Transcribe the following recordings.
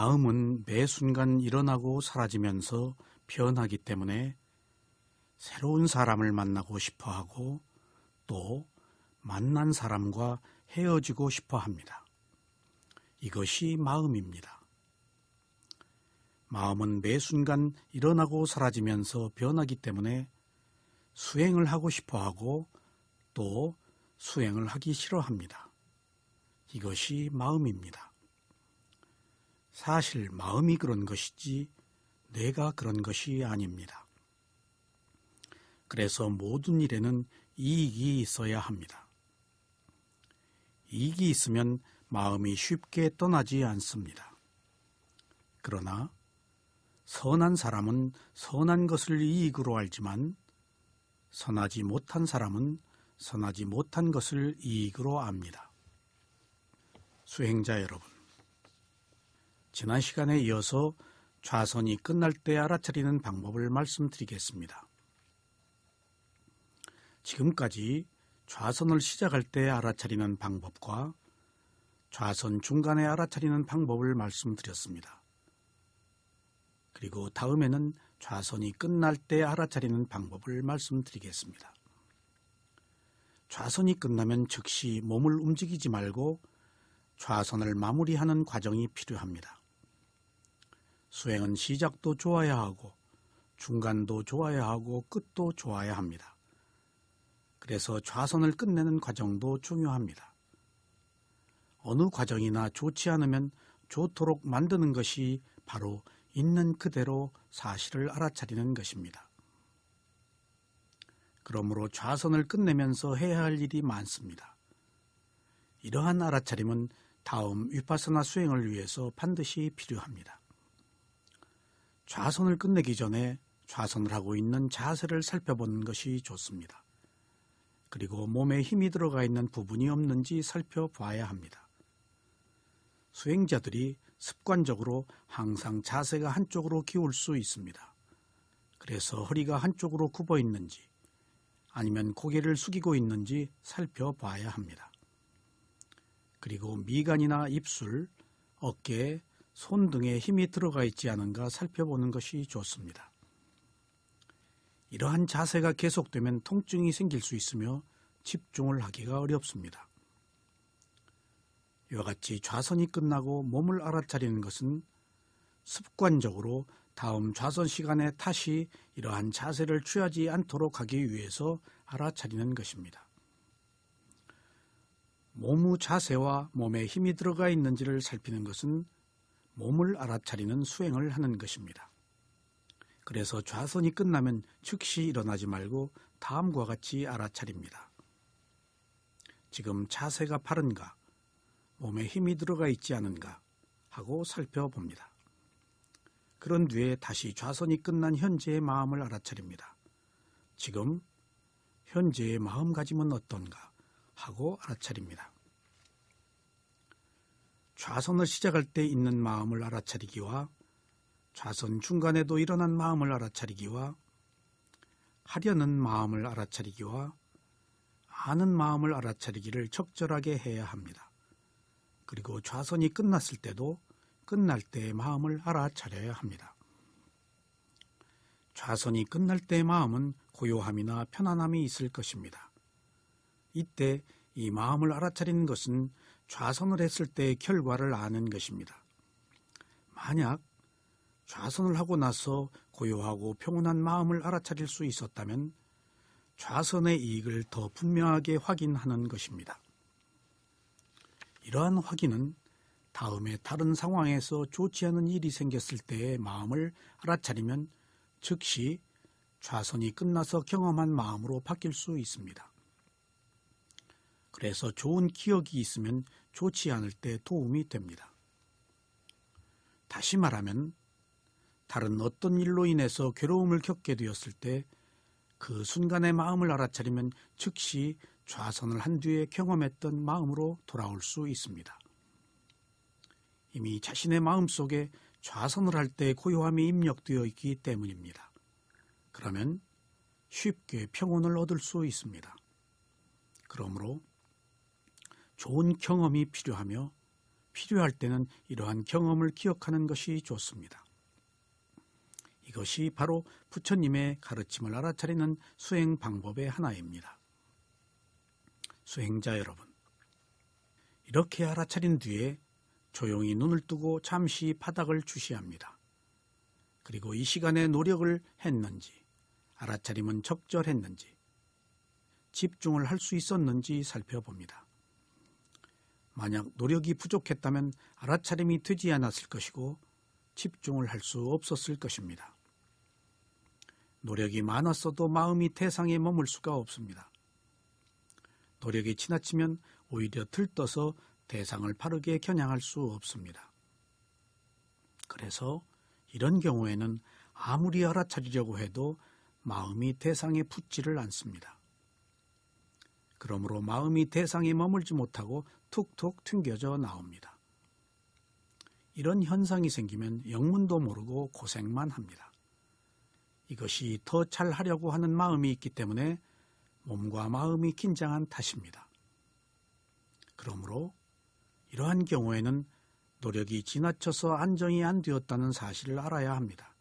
마음은 매 순간 일어나고 사라지면서 변하기 때문에 새로운 사람을 만나고 싶어 하고 또 만난 사람과 헤어지고 싶어 합니다. 이것이 마음입니다. 마음은 매 순간 일어나고 사라지면서 변하기 때문에 수행을 하고 싶어 하고 또 수행을 하기 싫어합니다. 이것이 마음입니다. 사실 마음이 그런 것이지 내가 그런 것이 아닙니다. 그래서 모든 일에는 이익이 있어야 합니다. 이익이 있으면 마음이 쉽게 떠나지 않습니다. 그러나 선한 사람은 선한 것을 이익으로 알지만 선하지 못한 사람은 선하지 못한 것을 이익으로 압니다. 수행자 여러분, 지난 시간에 이어서 좌선이 끝날 때 알아차리는 방법을 말씀드리겠습니다. 지금까지 좌선을 시작할 때 알아차리는 방법과 좌선 중간에 알아차리는 방법을 말씀드렸습니다. 그리고 다음에는 좌선이 끝날 때 알아차리는 방법을 말씀드리겠습니다. 좌선이 끝나면 즉시 몸을 움직이지 말고 좌선을 마무리하는 과정이 필요합니다. 수행은 시작도 좋아야 하고 중간도 좋아야 하고 끝도 좋아야 합니다. 그래서 좌선을 끝내는 과정도 중요합니다. 어느 과정이나 좋지 않으면 좋도록 만드는 것이 바로 있는 그대로 사실을 알아차리는 것입니다. 그러므로 좌선을 끝내면서 해야 할 일이 많습니다. 이러한 알아차림은 다음 위파사나 수행을 위해서 반드시 필요합니다. 좌선을 끝내기 전에 좌선을 하고 있는 자세를 살펴보는 것이 좋습니다. 그리고 몸에 힘이 들어가 있는 부분이 없는지 살펴봐야 합니다. 수행자들이 습관적으로 항상 자세가 한쪽으로 기울 수 있습니다. 그래서 허리가 한쪽으로 굽어 있는지 아니면 고개를 숙이고 있는지 살펴봐야 합니다. 그리고 미간이나 입술, 어깨, 손 등에 힘이 들어가 있지 않은가 살펴보는 것이 좋습니다. 이러한 자세가 계속되면 통증이 생길 수 있으며 집중을 하기가 어렵습니다. 이와 같이 좌선이 끝나고 몸을 알아차리는 것은 습관적으로 다음 좌선 시간에 다시 이러한 자세를 취하지 않도록 하기 위해서 알아차리는 것입니다. 몸의 자세와 몸에 힘이 들어가 있는지를 살피는 것은 몸을 알아차리는 수행을 하는 것입니다. 그래서 좌선이 끝나면 즉시 일어나지 말고 다음과 같이 알아차립니다. 지금 자세가 바른가, 몸에 힘이 들어가 있지 않은가 하고 살펴봅니다. 그런 뒤에 다시 좌선이 끝난 현재의 마음을 알아차립니다. 지금 현재의 마음가짐은 어떤가 하고 알아차립니다. 좌선을 시작할 때 있는 마음을 알아차리기와 좌선 중간에도 일어난 마음을 알아차리기와 하려는 마음을 알아차리기와 아는 마음을 알아차리기를 적절하게 해야 합니다. 그리고 좌선이 끝났을 때도 끝날 때의 마음을 알아차려야 합니다. 좌선이 끝날 때의 마음은 고요함이나 편안함이 있을 것입니다. 이때 이 마음을 알아차리는 것은 좌선을 했을 때의 결과를 아는 것입니다. 만약 좌선을 하고 나서 고요하고 평온한 마음을 알아차릴 수 있었다면 좌선의 이익을 더 분명하게 확인하는 것입니다. 이러한 확인은 다음에 다른 상황에서 좋지 않은 일이 생겼을 때의 마음을 알아차리면 즉시 좌선이 끝나서 경험한 마음으로 바뀔 수 있습니다. 그래서 좋은 기억이 있으면 좋지 않을 때 도움이 됩니다. 다시 말하면 다른 어떤 일로 인해서 괴로움을 겪게 되었을 때 그 순간의 마음을 알아차리면 즉시 좌선을 한 뒤에 경험했던 마음으로 돌아올 수 있습니다. 이미 자신의 마음속에 좌선을 할 때 고요함이 입력되어 있기 때문입니다. 그러면 쉽게 평온을 얻을 수 있습니다. 그러므로 좋은 경험이 필요하며 필요할 때는 이러한 경험을 기억하는 것이 좋습니다. 이것이 바로 부처님의 가르침을 알아차리는 수행 방법의 하나입니다. 수행자 여러분, 이렇게 알아차린 뒤에 조용히 눈을 뜨고 잠시 바닥을 주시합니다. 그리고 이 시간에 노력을 했는지, 알아차림은 적절했는지, 집중을 할 수 있었는지 살펴봅니다. 만약 노력이 부족했다면 알아차림이 되지 않았을 것이고 집중을 할 수 없었을 것입니다. 노력이 많았어도 마음이 대상에 머물 수가 없습니다. 노력이 지나치면 오히려 들떠서 대상을 바르게 겨냥할 수 없습니다. 그래서 이런 경우에는 아무리 알아차리려고 해도 마음이 대상에 붙지를 않습니다. 그러므로 마음이 대상에 머물지 못하고 툭툭 튕겨져 나옵니다. 이런 현상이 생기면 영문도 모르고 고생만 합니다. 이것이 더 잘하려고 하는 마음이 있기 때문에 몸과 마음이 긴장한 탓입니다. 그러므로 이러한 경우에는 노력이 지나쳐서 안정이 안 되었다는 사실을 알아야 합니다.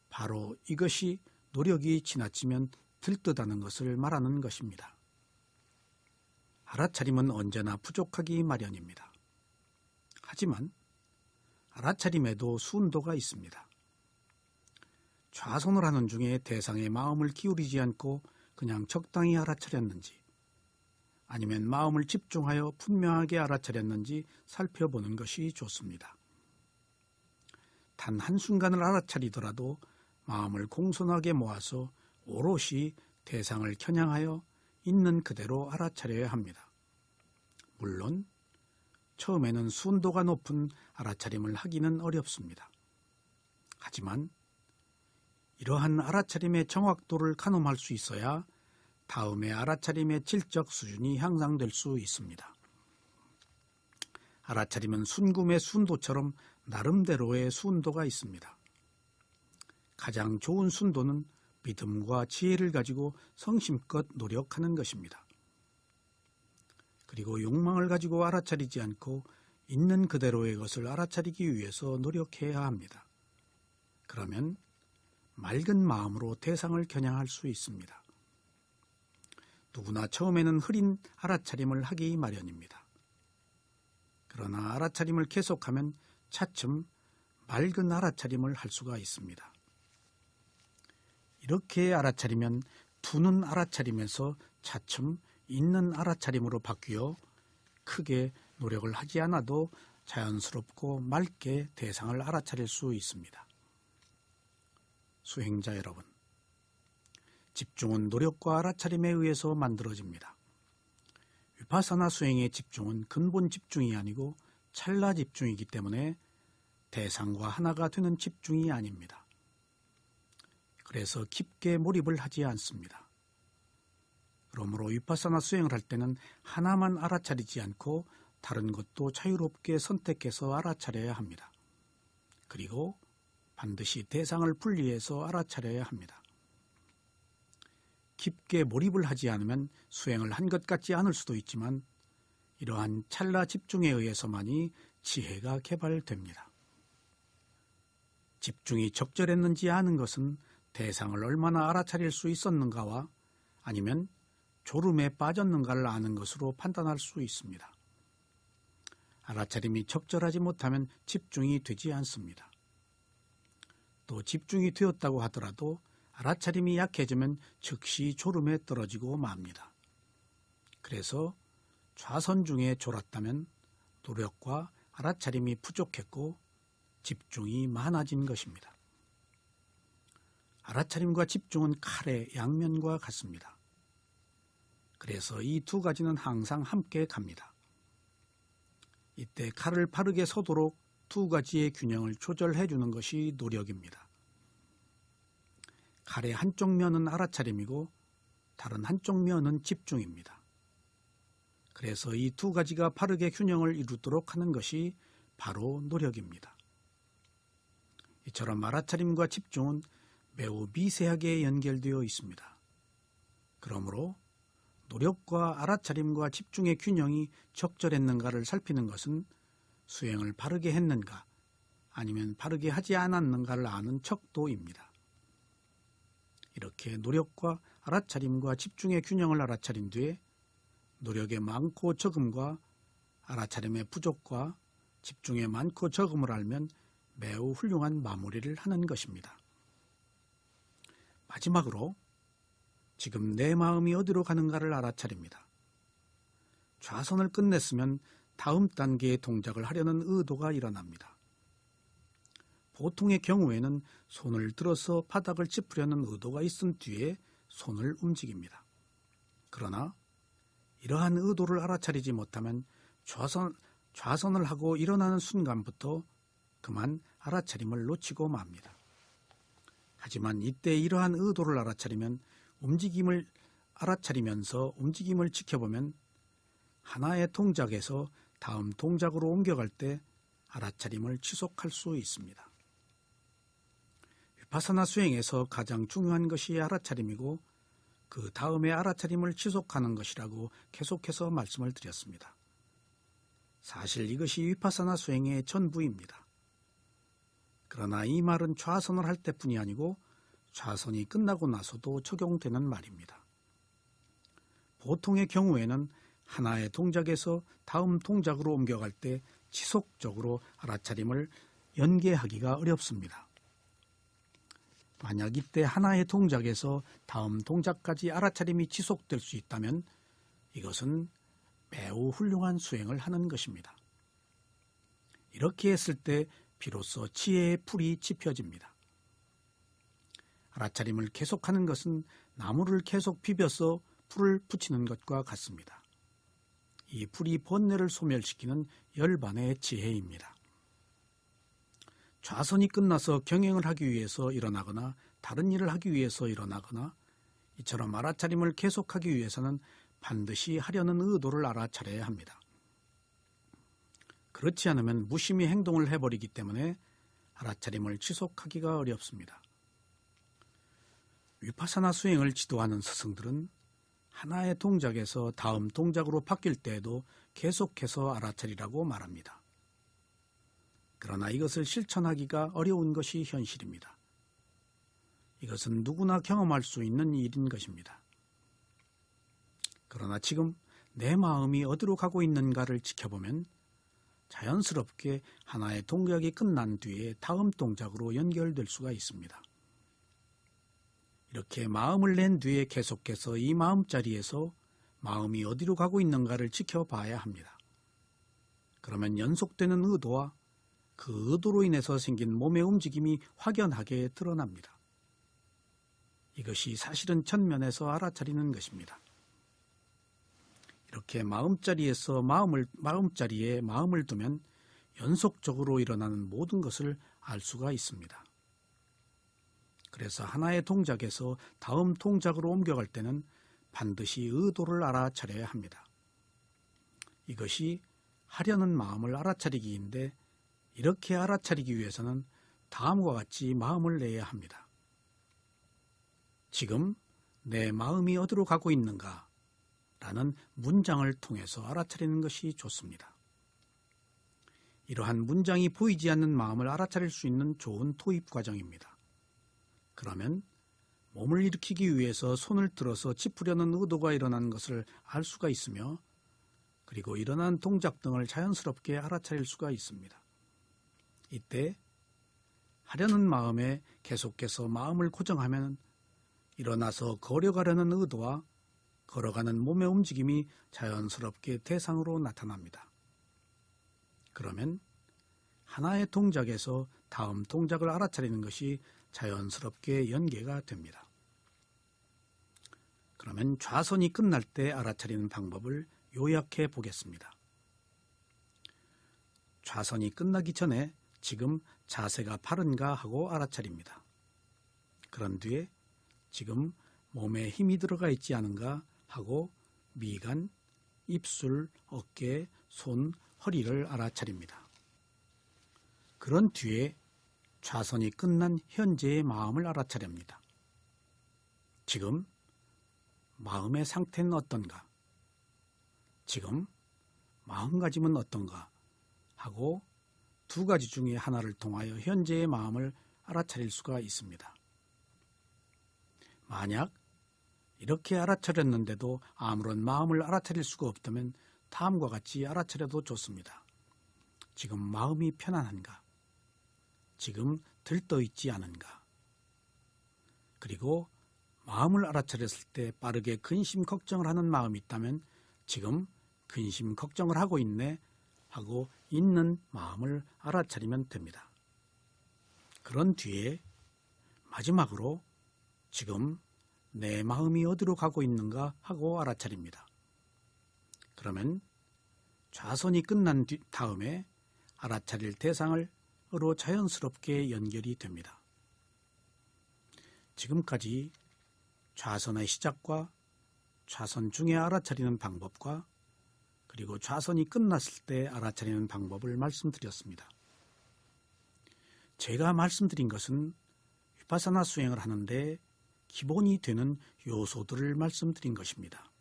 바로 이것이 노력이 지나치면 들뜨다는 것을 말하는 것입니다. 알아차림은 언제나 부족하기 마련입니다. 하지만 알아차림에도 순도가 있습니다. 좌선을 하는 중에 대상에 마음을 기울이지 않고 그냥 적당히 알아차렸는지, 아니면 마음을 집중하여 분명하게 알아차렸는지 살펴보는 것이 좋습니다. 단 한순간을 알아차리더라도 마음을 공손하게 모아서 오롯이 대상을 겨냥하여 있는 그대로 알아차려야 합니다. 물론 처음에는 순도가 높은 알아차림을 하기는 어렵습니다. 하지만 이러한 알아차림의 정확도를 가늠할 수 있어야 다음의 알아차림의 질적 수준이 향상될 수 있습니다. 알아차림은 순금의 순도처럼 나름대로의 순도가 있습니다. 가장 좋은 순도는 믿음과 지혜를 가지고 성심껏 노력하는 것입니다. 그리고 욕망을 가지고 알아차리지 않고 있는 그대로의 것을 알아차리기 위해서 노력해야 합니다. 그러면 맑은 마음으로 대상을 겨냥할 수 있습니다. 누구나 처음에는 흐린 알아차림을 하기 마련입니다. 그러나 알아차림을 계속하면 차츰 맑은 알아차림을 할 수가 있습니다. 이렇게 알아차리면 두는 알아차림에서 차츰 있는 알아차림으로 바뀌어 크게 노력을 하지 않아도 자연스럽고 맑게 대상을 알아차릴 수 있습니다. 수행자 여러분, 집중은 노력과 알아차림에 의해서 만들어집니다. 위파사나 수행의 집중은 근본 집중이 아니고 찰나 집중이기 때문에 대상과 하나가 되는 집중이 아닙니다. 그래서 깊게 몰입을 하지 않습니다. 그러므로 위파사나 수행을 할 때는 하나만 알아차리지 않고 다른 것도 자유롭게 선택해서 알아차려야 합니다. 그리고 반드시 대상을 분리해서 알아차려야 합니다. 깊게 몰입을 하지 않으면 수행을 한 것 같지 않을 수도 있지만 이러한 찰나 집중에 의해서만이 지혜가 개발됩니다. 집중이 적절했는지 아는 것은 대상을 얼마나 알아차릴 수 있었는가와 아니면 졸음에 빠졌는가를 아는 것으로 판단할 수 있습니다. 알아차림이 적절하지 못하면 집중이 되지 않습니다. 또 집중이 되었다고 하더라도 알아차림이 약해지면 즉시 졸음에 떨어지고 맙니다. 그래서 좌선 중에 졸았다면 노력과 알아차림이 부족했고 집중이 많아진 것입니다. 알아차림과 집중은 칼의 양면과 같습니다. 그래서 이 두 가지는 항상 함께 갑니다. 이때 칼을 바르게 서도록 두 가지의 균형을 조절해 주는 것이 노력입니다. 칼의 한쪽 면은 알아차림이고 다른 한쪽 면은 집중입니다. 그래서 이 두 가지가 바르게 균형을 이루도록 하는 것이 바로 노력입니다. 이처럼 알아차림과 집중은 매우 미세하게 연결되어 있습니다. 그러므로 노력과 알아차림과 집중의 균형이 적절했는가를 살피는 것은 수행을 바르게 했는가 아니면 바르게 하지 않았는가를 아는 척도입니다. 이렇게 노력과 알아차림과 집중의 균형을 알아차린 뒤에 노력의 많고 적음과 알아차림의 부족과 집중의 많고 적음을 알면 매우 훌륭한 마무리를 하는 것입니다. 마지막으로 지금 내 마음이 어디로 가는가를 알아차립니다. 좌선을 끝냈으면 다음 단계의 동작을 하려는 의도가 일어납니다. 보통의 경우에는 손을 들어서 바닥을 짚으려는 의도가 있은 뒤에 손을 움직입니다. 그러나 이러한 의도를 알아차리지 못하면 좌선을 하고 일어나는 순간부터 그만 알아차림을 놓치고 맙니다. 하지만 이때 이러한 의도를 알아차리면 움직임을 알아차리면서 움직임을 지켜보면 하나의 동작에서 다음 동작으로 옮겨갈 때 알아차림을 지속할 수 있습니다. 위파사나 수행에서 가장 중요한 것이 알아차림이고 그 다음에 알아차림을 지속하는 것이라고 계속해서 말씀을 드렸습니다. 사실 이것이 위파사나 수행의 전부입니다. 그러나 이 말은 좌선을 할 때뿐이 아니고 좌선이 끝나고 나서도 적용되는 말입니다. 보통의 경우에는 하나의 동작에서 다음 동작으로 옮겨갈 때 지속적으로 알아차림을 연계하기가 어렵습니다. 만약 이때 하나의 동작에서 다음 동작까지 알아차림이 지속될 수 있다면 이것은 매우 훌륭한 수행을 하는 것입니다. 이렇게 했을 때 비로소 지혜의 풀이 지펴집니다. 알아차림을 계속하는 것은 나무를 계속 비벼서 풀을 붙이는 것과 같습니다. 이 풀이 번뇌를 소멸시키는 열반의 지혜입니다. 좌선이 끝나서 경행을 하기 위해서 일어나거나 다른 일을 하기 위해서 일어나거나 이처럼 알아차림을 계속하기 위해서는 반드시 하려는 의도를 알아차려야 합니다. 그렇지 않으면 무심히 행동을 해버리기 때문에 알아차림을 지속하기가 어렵습니다. 위파사나 수행을 지도하는 스승들은 하나의 동작에서 다음 동작으로 바뀔 때에도 계속해서 알아차리라고 말합니다. 그러나 이것을 실천하기가 어려운 것이 현실입니다. 이것은 누구나 경험할 수 있는 일인 것입니다. 그러나 지금 내 마음이 어디로 가고 있는가를 지켜보면 자연스럽게 하나의 동작이 끝난 뒤에 다음 동작으로 연결될 수가 있습니다. 이렇게 마음을 낸 뒤에 계속해서 이 마음자리에서 마음이 어디로 가고 있는가를 지켜봐야 합니다. 그러면 연속되는 의도와 그 의도로 인해서 생긴 몸의 움직임이 확연하게 드러납니다. 이것이 사실은 천면에서 알아차리는 것입니다. 이렇게 마음자리에서 마음자리에 마음을 두면 연속적으로 일어나는 모든 것을 알 수가 있습니다. 그래서 하나의 동작에서 다음 동작으로 옮겨갈 때는 반드시 의도를 알아차려야 합니다. 이것이 하려는 마음을 알아차리기인데 이렇게 알아차리기 위해서는 다음과 같이 마음을 내야 합니다. 지금 내 마음이 어디로 가고 있는가? 라는 문장을 통해서 알아차리는 것이 좋습니다. 이러한 문장이 보이지 않는 마음을 알아차릴 수 있는 좋은 토입 과정입니다. 그러면 몸을 일으키기 위해서 손을 들어서 짚으려는 의도가 일어나는 것을 알 수가 있으며 그리고 일어난 동작 등을 자연스럽게 알아차릴 수가 있습니다. 이때 하려는 마음에 계속해서 마음을 고정하면 일어나서 걸어가려는 의도와 걸어가는 몸의 움직임이 자연스럽게 대상으로 나타납니다. 그러면 하나의 동작에서 다음 동작을 알아차리는 것이 자연스럽게 연계가 됩니다. 그러면 좌선이 끝날 때 알아차리는 방법을 요약해 보겠습니다. 좌선이 끝나기 전에 지금 자세가 바른가 하고 알아차립니다. 그런 뒤에 지금 몸에 힘이 들어가 있지 않은가 하고 미간, 입술, 어깨, 손, 허리를 알아차립니다. 그런 뒤에 좌선이 끝난 현재의 마음을 알아차립니다. 지금 마음의 상태는 어떤가? 지금 마음가짐은 어떤가? 하고 두 가지 중에 하나를 통하여 현재의 마음을 알아차릴 수가 있습니다. 만약 이렇게 알아차렸는데도 아무런 마음을 알아차릴 수가 없다면 다음과 같이 알아차려도 좋습니다. 지금 마음이 편안한가? 지금 들떠있지 않은가? 그리고 마음을 알아차렸을 때 빠르게 근심 걱정을 하는 마음이 있다면 지금 근심 걱정을 하고 있네 하고 있는 마음을 알아차리면 됩니다. 그런 뒤에 마지막으로 지금 내 마음이 어디로 가고 있는가 하고 알아차립니다. 그러면 좌선이 끝난 다음에 알아차릴 대상으로 자연스럽게 연결이 됩니다. 지금까지 좌선의 시작과 좌선 중에 알아차리는 방법과 그리고 좌선이 끝났을 때 알아차리는 방법을 말씀드렸습니다. 제가 말씀드린 것은 위파사나 수행을 하는데 기본이 되는 요소들을 말씀드린 것입니다.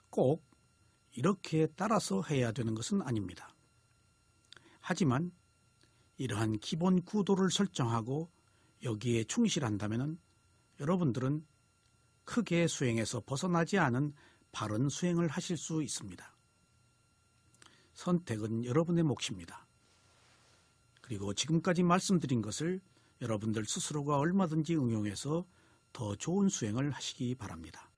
꼭 이렇게 따라서 해야 되는 것은 아닙니다. 하지만 이러한 기본 구도를 설정하고 여기에 충실한다면 여러분들은 크게 수행에서 벗어나지 않은 바른 수행을 하실 수 있습니다. 선택은 여러분의 몫입니다. 그리고 지금까지 말씀드린 것을 여러분들 스스로가 얼마든지 응용해서 더 좋은 수행을 하시기 바랍니다.